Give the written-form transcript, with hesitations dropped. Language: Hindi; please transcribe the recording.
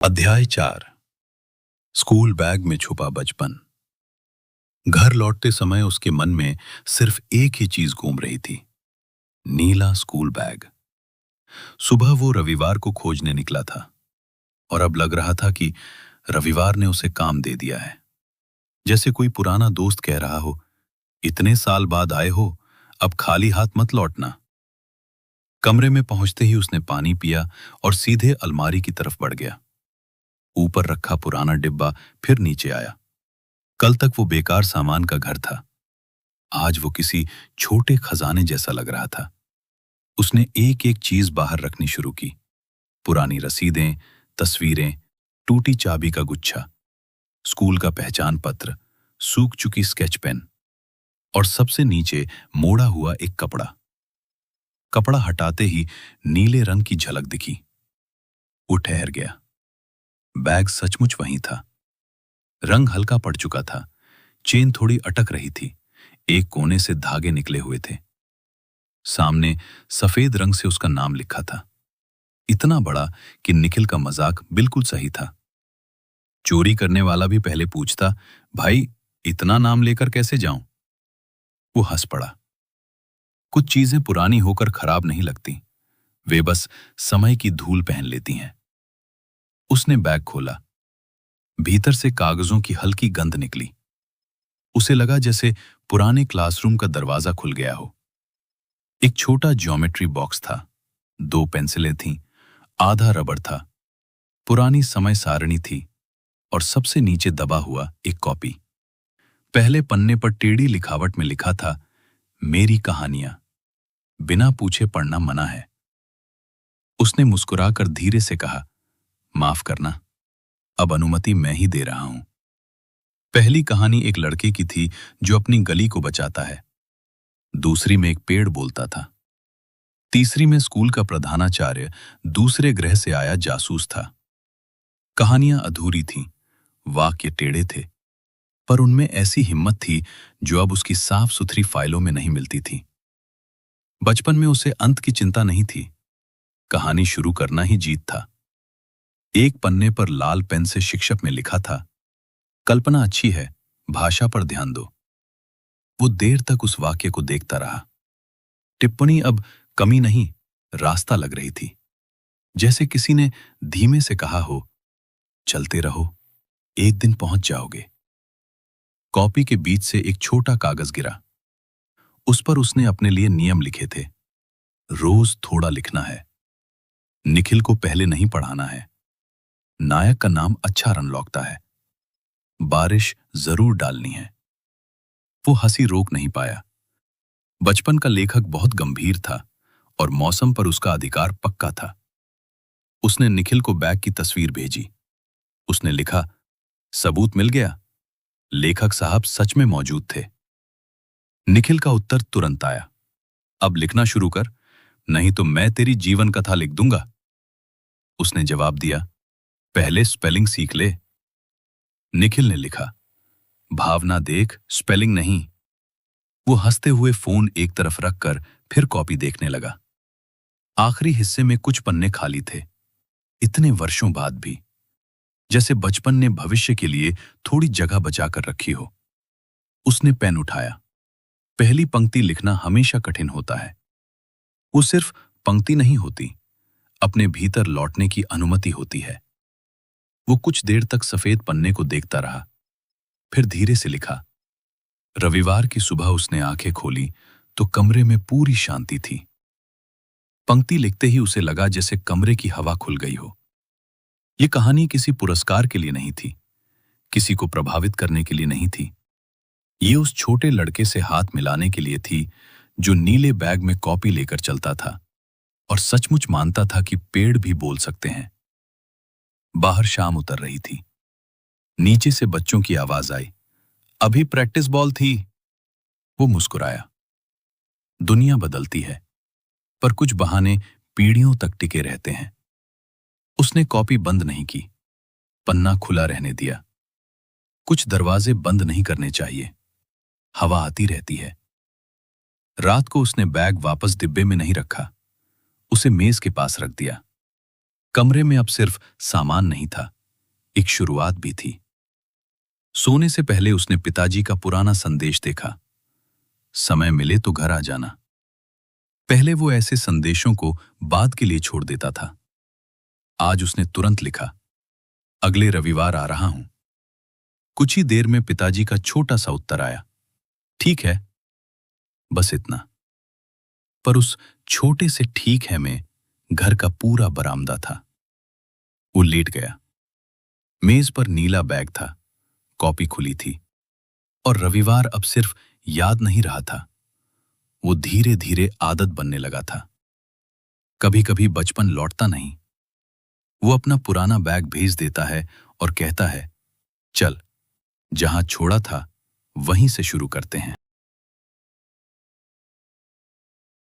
अध्याय 4। स्कूल बैग में छुपा बचपन। घर लौटते समय उसके मन में सिर्फ एक ही चीज घूम रही थी, नीला स्कूल बैग। सुबह वो रविवार को खोजने निकला था और अब लग रहा था कि रविवार ने उसे काम दे दिया है। जैसे कोई पुराना दोस्त कह रहा हो, इतने साल बाद आए हो, अब खाली हाथ मत लौटना। कमरे में पहुंचते ही उसने पानी पिया और सीधे अलमारी की तरफ बढ़ गया। ऊपर रखा पुराना डिब्बा फिर नीचे आया। कल तक वो बेकार सामान का घर था, आज वो किसी छोटे खजाने जैसा लग रहा था। उसने एक एक चीज बाहर रखनी शुरू की, पुरानी रसीदें, तस्वीरें, टूटी चाबी का गुच्छा, स्कूल का पहचान पत्र, सूख चुकी स्केच पेन और सबसे नीचे मोड़ा हुआ एक कपड़ा। कपड़ा हटाते ही नीले रंग की झलक दिखी। वो ठहर गया। बैग सचमुच वहीं था। रंग हल्का पड़ चुका था, चेन थोड़ी अटक रही थी, एक कोने से धागे निकले हुए थे। सामने सफेद रंग से उसका नाम लिखा था, इतना बड़ा कि निखिल का मजाक बिल्कुल सही था। चोरी करने वाला भी पहले पूछता, भाई इतना नाम लेकर कैसे जाऊं? वो हंस पड़ा। कुछ चीजें पुरानी होकर खराब नहीं लगती, वे बस समय की धूल पहन लेती हैं। उसने बैग खोला। भीतर से कागजों की हल्की गंध निकली। उसे लगा जैसे पुराने क्लासरूम का दरवाजा खुल गया हो। एक छोटा ज्योमेट्री बॉक्स था, 2 पेंसिलें थीं, आधा रबड़ था, पुरानी समय सारणी थी और सबसे नीचे दबा हुआ एक कॉपी। पहले पन्ने पर टेढ़ी लिखावट में लिखा था, मेरी कहानियां, बिना पूछे पढ़ना मना है। उसने मुस्कुराकर धीरे से कहा, माफ करना, अब अनुमति मैं ही दे रहा हूं। पहली कहानी एक लड़के की थी जो अपनी गली को बचाता है। दूसरी में एक पेड़ बोलता था। तीसरी में स्कूल का प्रधानाचार्य दूसरे ग्रह से आया जासूस था। कहानियां अधूरी थीं, वाक्य टेढ़े थे, पर उनमें ऐसी हिम्मत थी जो अब उसकी साफ सुथरी फाइलों में नहीं मिलती थी। बचपन में उसे अंत की चिंता नहीं थी, कहानी शुरू करना ही जीत था। एक पन्ने पर लाल पेन से शिक्षक में लिखा था, कल्पना अच्छी है, भाषा पर ध्यान दो। वो देर तक उस वाक्य को देखता रहा। टिप्पणी अब कमी नहीं, रास्ता लग रही थी, जैसे किसी ने धीमे से कहा हो, चलते रहो, एक दिन पहुंच जाओगे। कॉपी के बीच से एक छोटा कागज गिरा। उस पर उसने अपने लिए नियम लिखे थे। रोज थोड़ा लिखना है, निखिल को पहले नहीं पढ़ाना है, नायक का नाम अच्छा रन लौकता है, बारिश जरूर डालनी है। वो हंसी रोक नहीं पाया। बचपन का लेखक बहुत गंभीर था और मौसम पर उसका अधिकार पक्का था। उसने निखिल को बैग की तस्वीर भेजी। उसने लिखा, सबूत मिल गया, लेखक साहब सच में मौजूद थे। निखिल का उत्तर तुरंत आया, अब लिखना शुरू कर, नहीं तो मैं तेरी जीवन कथा लिख दूंगा। उसने जवाब दिया, पहले स्पेलिंग सीख ले। निखिल ने लिखा, भावना देख, स्पेलिंग नहीं। वो हंसते हुए फोन एक तरफ रखकर फिर कॉपी देखने लगा। आखिरी हिस्से में कुछ पन्ने खाली थे, इतने वर्षों बाद भी, जैसे बचपन ने भविष्य के लिए थोड़ी जगह बचाकर रखी हो। उसने पेन उठाया। पहली पंक्ति लिखना हमेशा कठिन होता है। वो सिर्फ पंक्ति नहीं होती, अपने भीतर लौटने की अनुमति होती है। वो कुछ देर तक सफेद पन्ने को देखता रहा, फिर धीरे से लिखा। रविवार की सुबह उसने आंखें खोली तो कमरे में पूरी शांति थी। पंक्ति लिखते ही उसे लगा जैसे कमरे की हवा खुल गई हो। ये कहानी किसी पुरस्कार के लिए नहीं थी, किसी को प्रभावित करने के लिए नहीं थी। ये उस छोटे लड़के से हाथ मिलाने के लिए थी जो नीले बैग में कॉपी लेकर चलता था और सचमुच मानता था कि पेड़ भी बोल सकते हैं। बाहर शाम उतर रही थी। नीचे से बच्चों की आवाज आई, अभी प्रैक्टिस बॉल थी। वो मुस्कुराया। दुनिया बदलती है, पर कुछ बहाने पीढ़ियों तक टिके रहते हैं। उसने कॉपी बंद नहीं की, पन्ना खुला रहने दिया। कुछ दरवाजे बंद नहीं करने चाहिए, हवा आती रहती है। रात को उसने बैग वापस डिब्बे में नहीं रखा, उसे मेज के पास रख दिया। कमरे में अब सिर्फ सामान नहीं था, एक शुरुआत भी थी। सोने से पहले उसने पिताजी का पुराना संदेश देखा, समय मिले तो घर आ जाना। पहले वो ऐसे संदेशों को बाद के लिए छोड़ देता था। आज उसने तुरंत लिखा, अगले रविवार आ रहा हूं। कुछ ही देर में पिताजी का छोटा सा उत्तर आया, ठीक है। बस इतना। पर उस छोटे से ठीक है में घर का पूरा बरामदा था। वो लेट गया। मेज पर नीला बैग था, कॉपी खुली थी और रविवार अब सिर्फ याद नहीं रहा था, वो धीरे धीरे आदत बनने लगा था। कभी कभी बचपन लौटता नहीं, वो अपना पुराना बैग भेज देता है और कहता है, चल, जहां छोड़ा था वहीं से शुरू करते हैं।